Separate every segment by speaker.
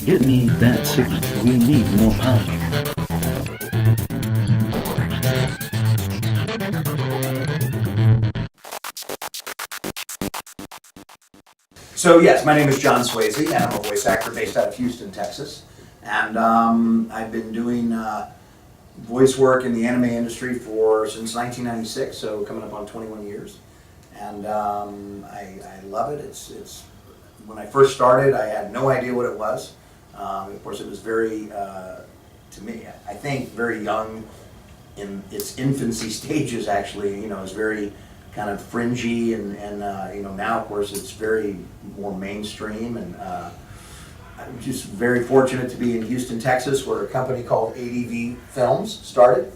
Speaker 1: Get me that signal. We need more power.
Speaker 2: So yes, my name is John Swasey, and I'm a voice actor based out of Houston, Texas. And I've been doing voice work in the anime industry since 1996, so coming up on 21 years. And I love it. It's when I first started, I had no idea what it was. Of course, it was very, to me, I think, very young in its infancy stages. Actually, it was very kind of fringy, and now, of course, it's very more mainstream. And I'm just very fortunate to be in Houston, Texas, where a company called ADV Films started,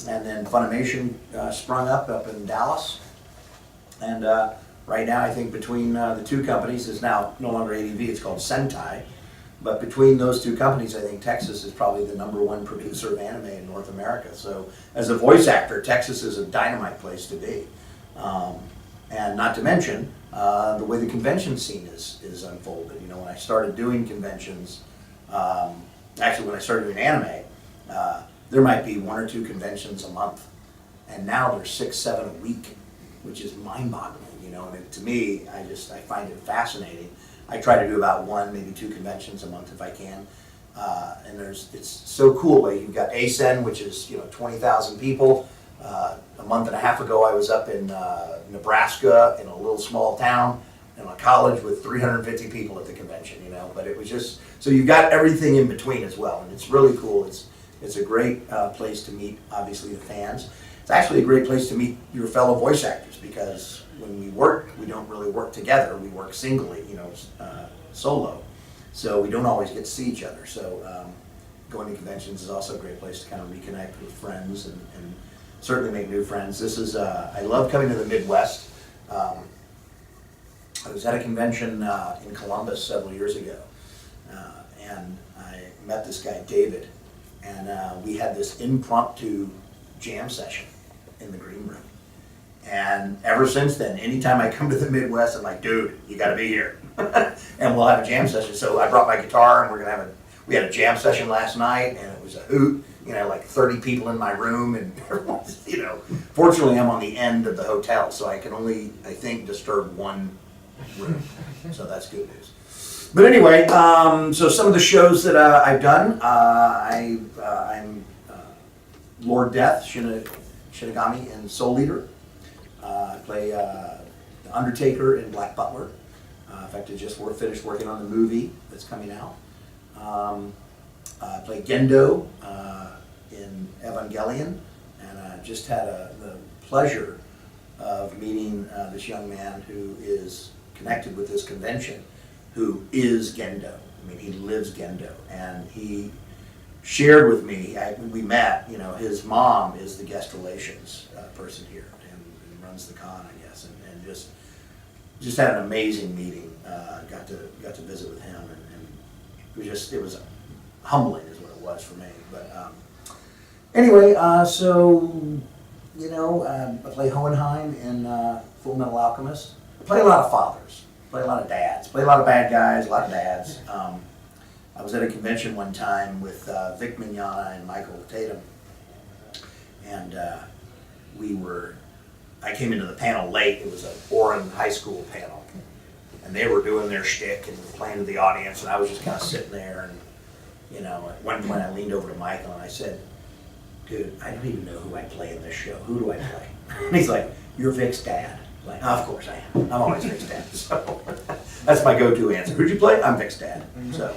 Speaker 2: and then FUNimation sprung up in Dallas. And right now, I think between the two companies, it's now no longer ADV, it's called Sentai. But between those two companies, I think Texas is probably the #1 producer of anime in North America. So as a voice actor, Texas is a dynamite place to be. And not to mention the way the convention scene is unfolded. When I started doing conventions, actually when I started doing anime, there might be 1 or 2 conventions a month. And now there's 6, 7 a week, which is mind-boggling, and to me, I find it fascinating. I try to do about 1, maybe 2 conventions a month if I can. And it's so cool. You've got ACEN, which is 20,000 people. A month and a half ago, I was up in Nebraska in a little small town in a college with 350 people at the convention. But it was just so you've got everything in between as well, and it's really cool. It's a great place to meet, obviously, the fans. It's actually a great place to meet your fellow voice actors, because when we work, we don't really work together. We work singly, solo. So we don't always get to see each other. So going to conventions is also a great place to kind of reconnect with friends and certainly make new friends. This is, I love coming to the Midwest. I was at a convention in Columbus several years ago, and I met this guy, David, and we had this impromptu jam session in the green room. And ever since then, anytime I come to the Midwest, I'm like, dude, you gotta be here. And we'll have a jam session. So I brought my guitar, and we had a jam session last night, and it was a hoot. Like 30 people in my room, and everyone's, fortunately I'm on the end of the hotel, so I can only, I think, disturb 1 room. So that's good news. But anyway, so some of the shows that I've done, I'm Lord Death, Shinigami, and Soul Eater. I play the Undertaker in Black Butler. In fact, I just finished working on the movie that's coming out. I play Gendo in Evangelion, and I just had the pleasure of meeting this young man who is connected with this convention, who is Gendo. I mean, he lives Gendo, and he shared with me, we met, his mom is the guest relations person here, and runs the con, I guess, and just had an amazing meeting. Got to visit with him, and it was humbling is what it was for me. But anyway, so I play Hoenheim in Fullmetal Alchemist. I play a lot of fathers, play a lot of dads, play a lot of bad guys, a lot of dads. I was at a convention one time with Vic Mignogna and Michael Tatum, and I came into the panel late. It was an Oren High School panel, and they were doing their shtick and playing to the audience, and I was just kind of sitting there. And at one point I leaned over to Michael and I said, dude, I don't even know who I play in this show. Who do I play? And he's like, you're Vic's dad. I'm like, oh, of course I am. I'm always Vic's dad. So that's my go-to answer. Who'd you play? I'm Vic's dad. So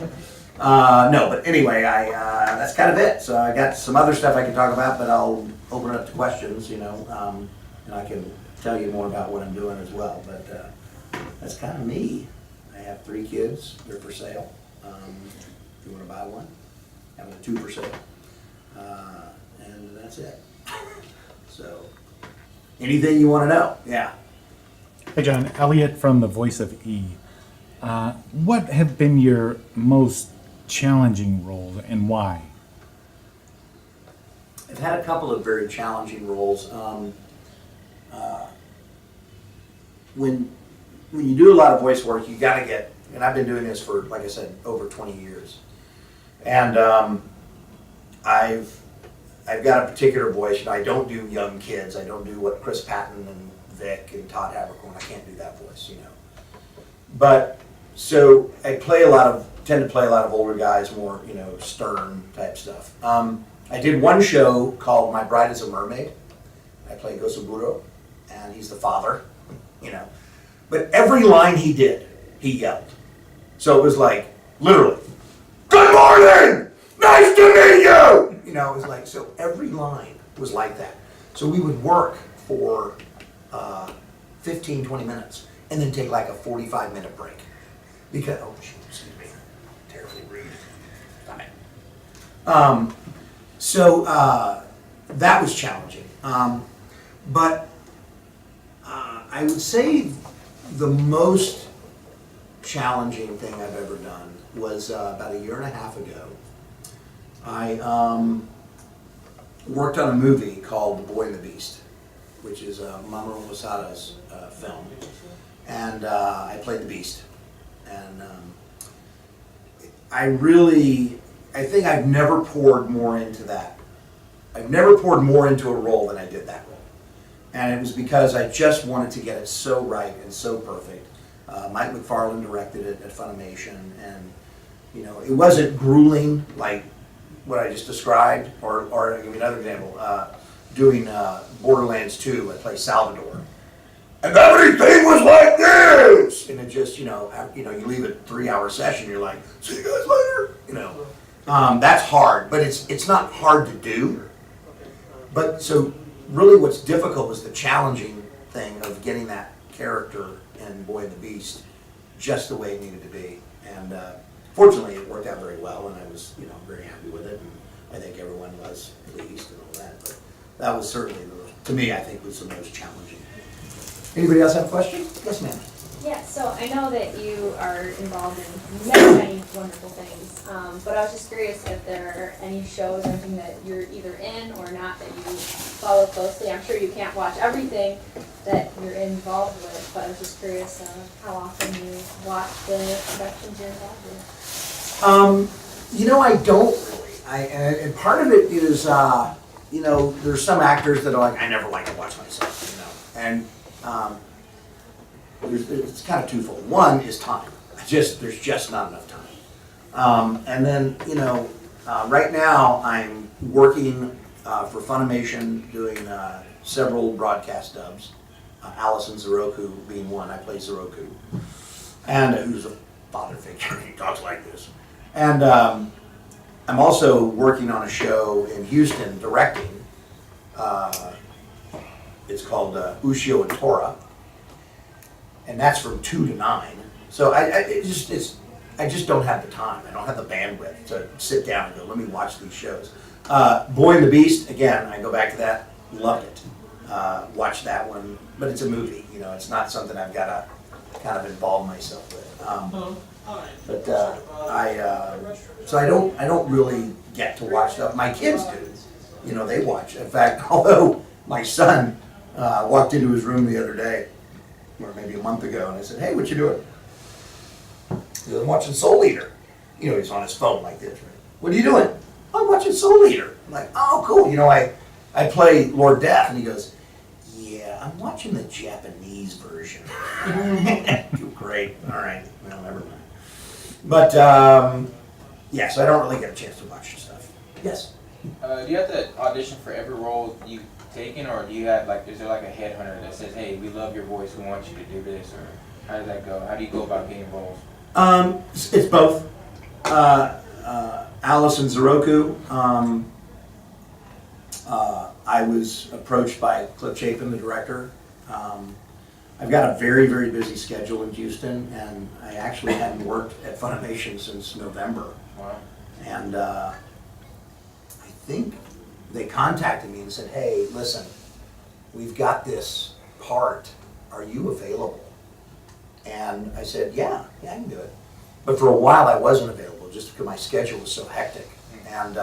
Speaker 2: no, but anyway, that's kind of it. So I got some other stuff I can talk about, but I'll open it up to questions, and I can tell you more about what I'm doing as well. But that's kind of me. I have 3 kids. They're for sale. If you want to buy one, having a 2 for sale. And that's it. So, anything you want to know? Yeah.
Speaker 3: Hey John, Elliot from the Voice of E. What have been your most challenging roles and why?
Speaker 2: I've had a couple of very challenging roles. When you do a lot of voice work, you got to get and I've been doing this for, like I said, over 20 years. And I've got a particular voice, and I don't do young kids. I don't do what Chris Patton and Vic and Todd Havercorn. I can't do that voice, you know. But so I tend to play a lot of older guys, more, you know, stern type stuff. I did one show called My Bride is a Mermaid. I played Gosuburo, and he's the father, you know. But every line he did, he yelled. So it was like, literally, "Good morning! Nice to meet you!" You know, it was like, so every line was like that. So we would work for 15, 20 minutes, and then take like a 45-minute break. Because, oh, shoot, excuse me, terribly rude. Stop it. So that was challenging. But I would say the most challenging thing I've ever done was about a year and a half ago. I worked on a movie called The Boy and the Beast, which is Mamoru Masada's film. And I played the Beast. And I think I've never poured more into that. I've never poured more into a role than I did that role. And it was because I just wanted to get it so right and so perfect. Mike McFarlane directed it at Funimation, and you know, it wasn't grueling like what I just described, or I'll give you another example. Doing Borderlands II, I play Salvador. And everything was like this! And it just, you know, you leave a 3-hour session, you're like, see you guys later, you know. That's hard, but it's not hard to do. But so really what's difficult was the challenging thing of getting that character in Boy and the Beast just the way it needed to be. And fortunately it worked out very well, and I was, you know, very happy with it, and I think everyone was pleased and all that. But that was certainly, to me, I think was the most challenging. Anybody else have a question? Yes, ma'am.
Speaker 4: Yeah, so I know that you are involved in many, many wonderful things, but I was just curious if there are any shows or anything that you're either in or not that you follow closely. I'm sure you can't watch everything that you're involved with, but I was just curious how often you watch the productions you're involved with.
Speaker 2: You know, I don't really. And part of it is, you know, there's some actors that are like, I never like to watch myself, you know, and it's kind of twofold. One is time. There's just not enough time. And then, you know, right now I'm working for Funimation doing several broadcast dubs. Allison Zoroku being one. I play Zoroku. And who's a father figure. He talks like this. And I'm also working on a show in Houston directing. It's called Ushio and Tora. And that's from 2 to 9. So I just don't have the time. I don't have the bandwidth to sit down and go, let me watch these shows. Boy and the Beast, again, I go back to that, loved it. Watched that one, but it's a movie, you know, it's not something I've got to kind of involve myself with. So I don't really get to watch stuff. My kids do, you know, they watch. In fact, although my son walked into his room the other day, or maybe a month ago, and I said, hey, what you doing? He goes, I'm watching Soul Eater. You know, he's on his phone like this, right? What are you doing? I'm watching Soul Eater. I'm like, oh, cool. You know, I play Lord Death, and he goes, yeah, I'm watching the Japanese version. Great. All right. Well, never mind. But, yeah, so I don't really get a chance to watch stuff. Yes?
Speaker 5: Do you have to audition for every role you've taken, or do you have, like, is there like a headhunter that says, hey, we love your voice, we want you to do this, or how does that go? How do you go about getting roles?
Speaker 2: It's both. Allison Zoroku, I was approached by Cliff Chapin, the director. I've got a very, very busy schedule in Houston, and I actually hadn't worked at Funimation since November.
Speaker 5: Wow.
Speaker 2: And I think they contacted me and said, hey, listen, we've got this part. Are you available? And I said, yeah, I can do it. But for a while I wasn't available just because my schedule was so hectic. And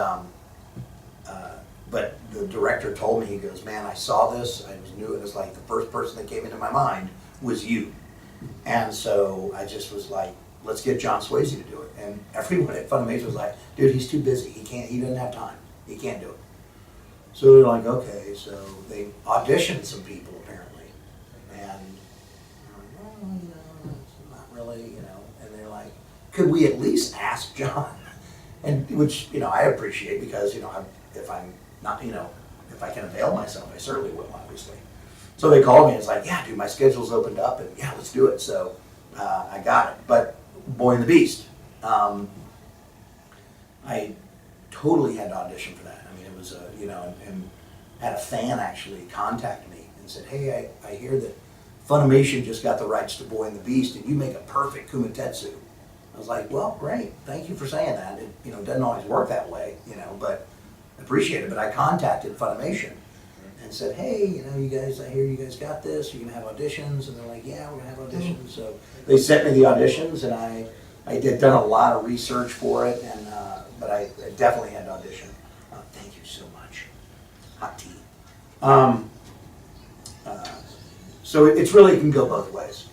Speaker 2: but the director told me, he goes, man, I saw this, I knew it was like the first person that came into my mind was you. And so I just was like, let's get John Swasey to do it. And everyone at Funimation was like, dude, he's too busy. He doesn't have time. He can't do it. So they're like, okay. So they auditioned some people apparently. And I'm like, well, it's not really, and they're like, could we at least ask John? And which, I appreciate because, if I'm not, if I can avail myself, I certainly will, obviously. So they called me and it's like, yeah, dude, my schedule's opened up and yeah, let's do it. So I got it. But Boy and the Beast, I totally had to audition for that. I mean, it was and had a fan actually contact me and said, hey, I hear that Funimation just got the rights to Boy and the Beast and you make a perfect Kumatetsu. I was like, well, great, thank you for saying that. It doesn't always work that way, but I appreciate it. But I contacted Funimation and said, hey, you guys, I hear you guys got this, you're gonna have auditions, and they're like, yeah, we're gonna have auditions. So they sent me the auditions, and I did done a lot of research for it, and but I definitely had to audition. Thank you so much. Hot tea. So it's really, it can go both ways,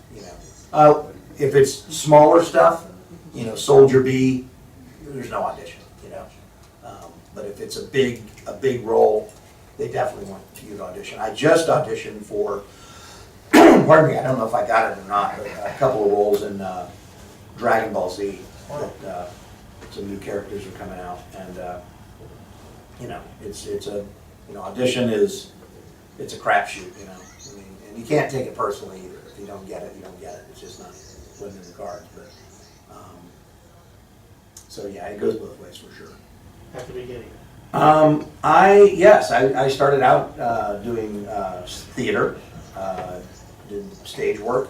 Speaker 2: if it's smaller stuff, Soldier B, there's no audition, but if it's a big role, they definitely want you to audition. I just auditioned for, pardon me, I don't know if I got it or not, but a couple of roles in Dragon Ball Z. That some new characters are coming out, and it's a audition is it's a crapshoot, I mean, and you can't take it personally either. If you don't get it, you don't get it. It's just not living in the cards. But so yeah, it goes both ways for sure.
Speaker 6: At the beginning.
Speaker 2: I started out doing theater, did stage work.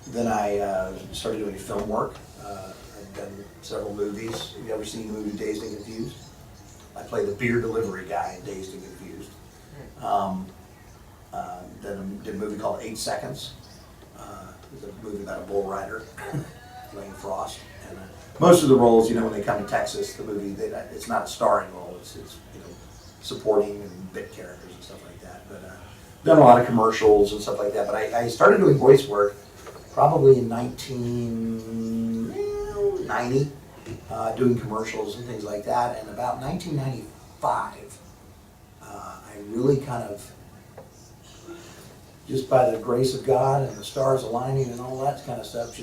Speaker 2: Then I started doing film work. I've done several movies. Have you ever seen the movie Dazed and Confused? I play the beer delivery guy in Dazed and Confused. Then I did a movie called 8 Seconds. It's a movie about a bull rider playing Frost. And most of the roles, when they come to Texas, the movie, it's not a starring role. It's supporting and bit characters and stuff like that. But done a lot of commercials and stuff like that. But I started doing voice work probably in 1990, doing commercials and things like that. And about 1995, I really kind of, just by the grace of God and the stars aligning and all that kind of stuff, I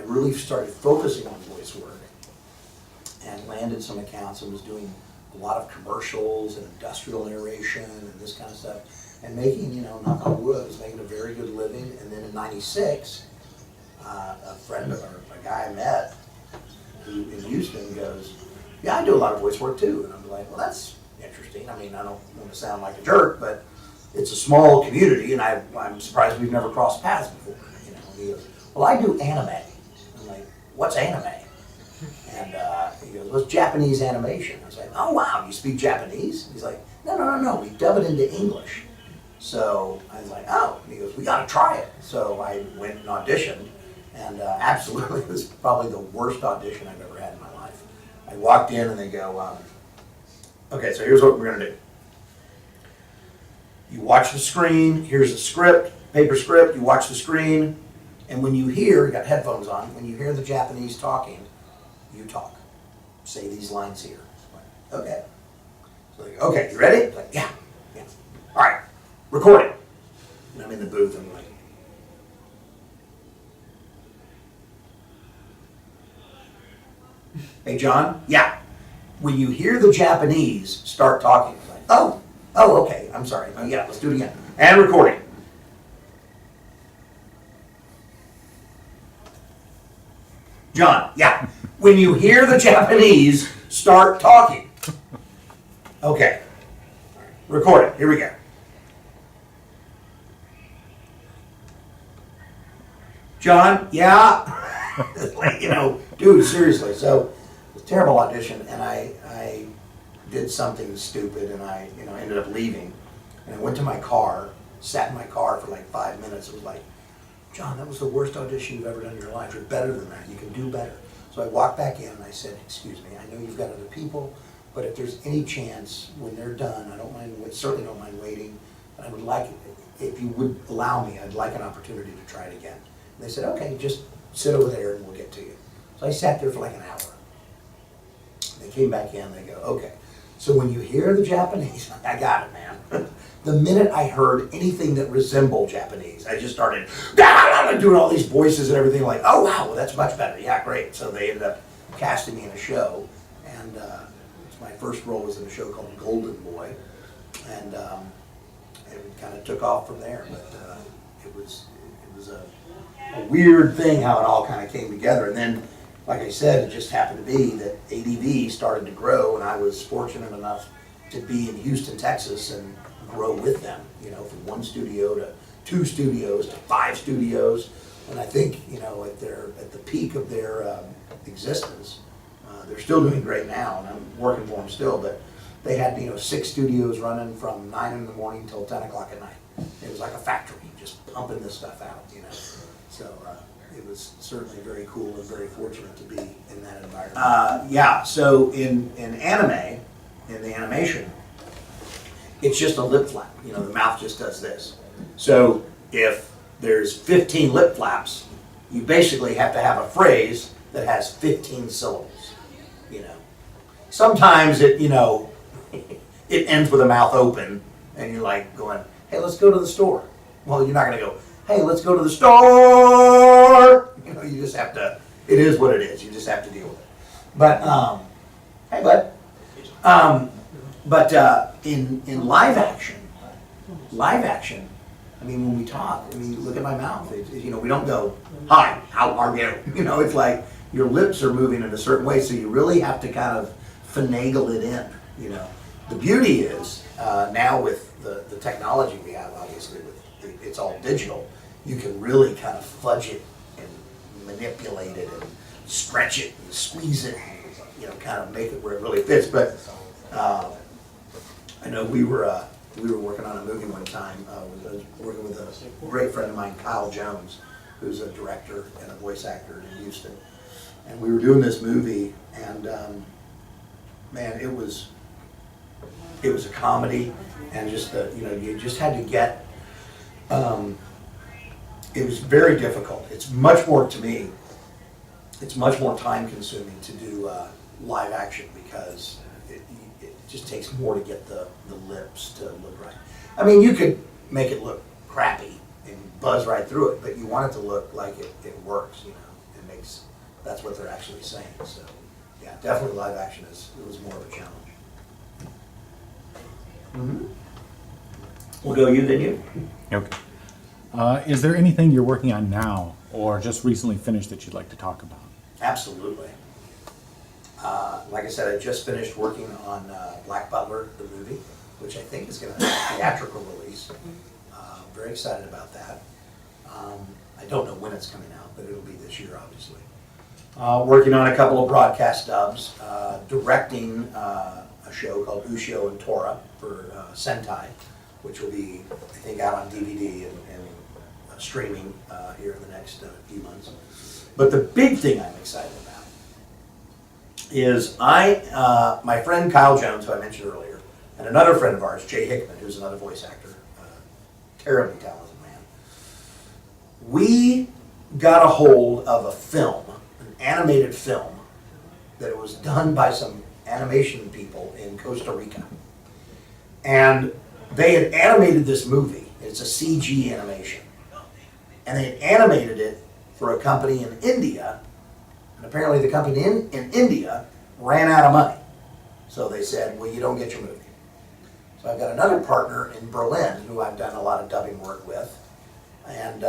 Speaker 2: really started focusing on voice work and landed some accounts and was doing a lot of commercials and industrial narration and this kind of stuff, and making, knock on wood, was making a very good living. And then in '96, a friend of a guy I met who in Houston goes, yeah, I do a lot of voice work too. And I'm like, well, that's interesting. I mean, I don't want to sound like a jerk, but it's a small community, and I'm surprised we've never crossed paths before. He goes, well, I do anime. I'm like, what's anime? And he goes, well, it's Japanese animation. I was like, oh wow, you speak Japanese? He's like, no, we dub it into English. So I was like, oh. And he goes, we got to try it. So I went and auditioned, and absolutely, it was probably the worst audition I've ever had in my life. I walked in, and they go, okay, so here's what we're gonna do. You watch the screen, here's the script, paper script, you watch the screen, and when you got headphones on, when you hear the Japanese talking, you talk. Say these lines here. Like, okay. So they go, okay, you ready? Like, yeah. All right, record it. And I'm in the booth, and I'm like, hey, John? Yeah. When you hear the Japanese start talking, it's like, oh, okay, I'm sorry. Oh, yeah, let's do it again. And recording. John, yeah. When you hear the Japanese start talking. Okay. Recording. Here we go. John, yeah. Like, dude, seriously. So, it was a terrible audition, and I did something stupid, and I ended up leaving. And I went to my car, sat in my car for like 5 minutes. It was like, John, that was the worst audition you've ever done in your life. You're better than that. You can do better. So I walked back in and I said, excuse me, I know you've got other people, but if there's any chance when they're done, certainly don't mind waiting. But I would like, if you would allow me, I'd like an opportunity to try it again. And they said, okay, just sit over there and we'll get to you. So I sat there for like an hour. They came back in, they go, okay. So when you hear the Japanese, I got it, man. The minute I heard anything that resembled Japanese, I just started doing all these voices and everything like, oh wow, well, that's much better. Yeah, great. So they ended up casting me in a show, and my first role was in a show called Golden Boy, and it kind of took off from there. But it was a weird thing how it all kind of came together. And then, like I said, it just happened to be that ADV started to grow, and I was fortunate enough to be in Houston, Texas, and grow with them, you know, from 1 studio to 2 studios to 5 studios. And I think, you know, at the peak of their existence, they're still doing great now, and I'm working for them still, but they had, you know, 6 studios running from 9 in the morning till 10 o'clock at night. It was like a factory, just pumping this stuff out, you know. So it was certainly very cool and very fortunate to be in that environment. Yeah, so in anime, in the animation, it's just a lip flap. You know, the mouth just does this. So if there's 15 lip flaps, you basically have to have a phrase that has 15 syllables, you know. Sometimes it, you know, it ends with a mouth open and you're like going, hey, let's go to the store. Well, you're not going to go, hey, let's go to the store. You know, you just have to, it is what it is. You just have to deal with it. But, hey, bud. But in live action, I mean, when we talk, I mean, look at my mouth. You know, we don't go, hi, how are you? You know, it's like your lips are moving in a certain way, so you really have to kind of finagle it in, you know. The beauty is, now with the technology we have, obviously, it's all digital, you can really kind of fudge it and manipulate it and stretch it and squeeze it and, you know, kind of make it where it really fits. But I know we were working on a movie one time. I was working with a great friend of mine, Kyle Jones, who's a director and a voice actor in Houston. And we were doing this movie, and man, it was a comedy, and just you know, you just had to get. It was very difficult. It's much more, to me, it's much more time consuming to do live action because it just takes more to get the lips to look right. I mean, you could make it look crappy and buzz right through it, but you want it to look like it works, you know. It makes, that's what they're actually saying. So yeah, definitely live action it was more of a challenge. Mm-hmm. We'll go you, then you.
Speaker 3: Okay. Is there anything you're working on now or just recently finished that you'd like to talk about?
Speaker 2: Absolutely. Like I said, I just finished working on Black Butler, the movie, which I think is going to have a theatrical release. Very excited about that. I don't know when it's coming out, but it'll be this year, obviously. Working on a couple of broadcast dubs, directing a show called Ushio and Tora for Sentai, which will be, I think, out on DVD and streaming here in the next few months. But the big thing I'm excited about is my friend Kyle Jones, who I mentioned earlier, and another friend of ours, Jay Hickman, who's another voice actor, terribly talented man. We got a hold of a film, an animated film, that was done by some animation people in Costa Rica. And they had animated this movie. It's a CG animation. And they had animated it for a company in India. And apparently the company in India ran out of money. So they said, well, you don't get your movie. So I've got another partner in Berlin who I've done a lot of dubbing work with. And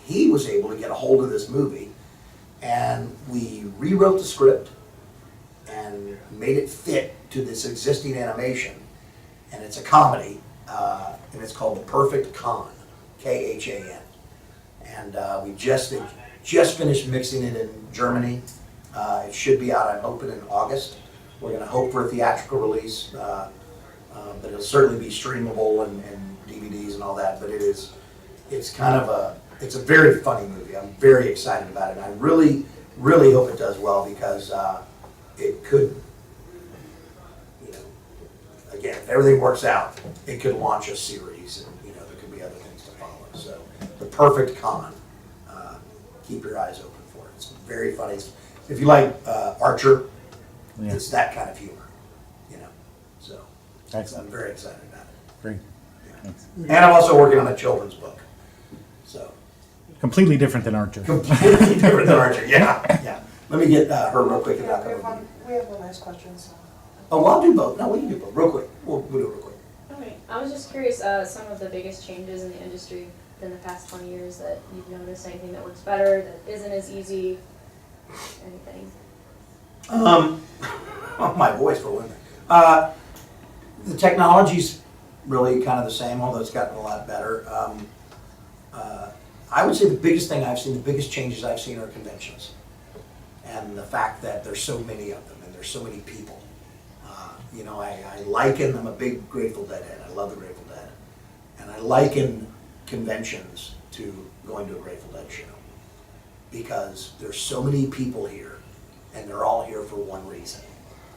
Speaker 2: he was able to get a hold of this movie. And we rewrote the script and made it fit to this existing animation. And it's a comedy, and it's called The Perfect Con, K-H-A-N. And we just finished mixing it in Germany. It should be out, I'm hoping, in August. We're going to hope for a theatrical release, but it'll certainly be streamable and DVDs and all that. But it's kind of it's a very funny movie. I'm very excited about it. And I really, really hope it does well because it could, you know, again, if everything works out, it could launch a series, and you know there could be other things to follow. So, The Perfect Con, keep your eyes open for it. It's very funny. If you like Archer,
Speaker 3: Yeah.
Speaker 2: it's that kind of humor, you know. So
Speaker 3: Excellent.
Speaker 2: I'm very excited about it.
Speaker 3: Great. Thanks.
Speaker 2: And I'm also working on a children's book. So
Speaker 3: Completely different than Archer.
Speaker 2: completely different than Archer. Yeah. Let me get her real quick and I'll come over.
Speaker 6: We have one last question, so.
Speaker 2: Oh, well, I'll do both. No, we can do both. Real quick. We'll do it real quick.
Speaker 4: Alright, I was just curious, some of the biggest changes in the industry in the past 20 years that you've noticed, anything that works better, that isn't as easy, anything?
Speaker 2: Oh, my voice for one thing. The technology's really kind of the same, although it's gotten a lot better. I would say the biggest thing I've seen, the biggest changes I've seen are conventions. And the fact that there's so many of them and there's so many people. You know, I liken, I'm a big Grateful Dead head. I love the Grateful Dead. And I liken conventions to going to a Grateful Dead show. Because there's so many people here and they're all here for one reason.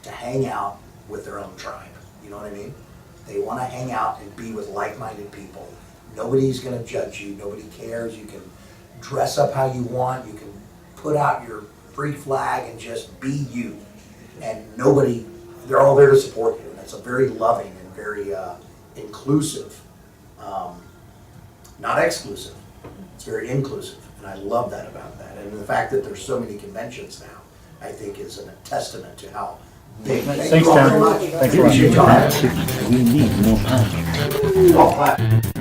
Speaker 2: To hang out with their own tribe. You know what I mean? They want to hang out and be with like-minded people. Nobody's going to judge you. Nobody cares. You can dress up how you want. You can put out your free flag and just be you. And nobody, they're all there to support you. And it's a very loving and very inclusive, not exclusive. It's very inclusive. And I love that about that. And the fact that there's so many conventions now, I think is a testament to how big.
Speaker 3: Thanks,
Speaker 2: you all
Speaker 3: John.
Speaker 2: very much.
Speaker 3: Thanks a lot.
Speaker 2: Appreciate y'all having me.
Speaker 1: That's it. We need more power.
Speaker 2: Oh, clap.